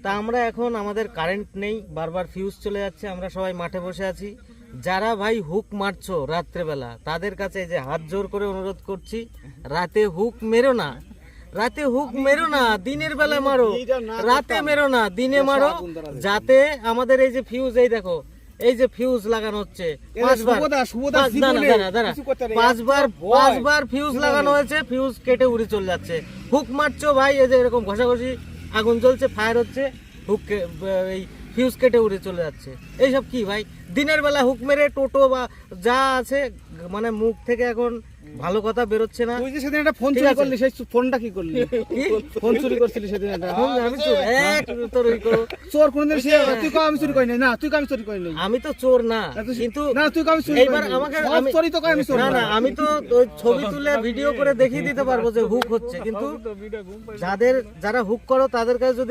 তা আমরা এখন আমাদের কারেন্ট নেই, বারবার ফিউজ চলে যাচ্ছে, আমরা সবাই মাঠে বসে আছি। যারা ভাই হুক মারছো রাত্রেবেলা, তাদের কাছে এই যে হাত জোর করে অনুরোধ করছি, রাতে হুক মেরো না, রাতে হুক মেরো না, দিনের বেলা মারো, রাতে মেরো না, দিনে মারো, যাতে আমাদের এই যে ফিউজ, এই দেখো এই যে ফিউজ লাগানো হচ্ছে পাঁচবার ফিউজ লাগানো হয়েছে, ফিউজ কেটে উড়ে চলে যাচ্ছে। হুক মারছো ভাই, এই যে এরকম ঘষাঘষি, আগুন জ্বলছে, ফায়ার হচ্ছে, হুক এই ফিউজ কেটে উড়ে চলে যাচ্ছে। এইসব কি ভাই, দিনের বেলা হুক মেরে টোটো বা যা আছে মানে মুখ থেকে এখন ভালো কথা বেরোচ্ছে না। তুই যে সেদিন একটা ফোন চুরি করলি, সেই ফোনটা কি করলি? ফোন চুরি করছিলি সেদিন একটা। আমি চোর? তোর ওই করো চোর কোনদিন সে তুই কও আমি চুরি করি নাই। না তুই কও আমি চুরি করি নাই। আমি তো চোর না, কিন্তু না তুই কও আমি চুরি করি এইবার নাই। আমাকে সব চোরই তো কয় আমি চোর না না, আমি তো ওই ছবি তুলে ভিডিও করে দেখিয়ে দিতে পারবো যে হুক হচ্ছে, কিন্তু যারা হুক করো তাদের কাছে যদি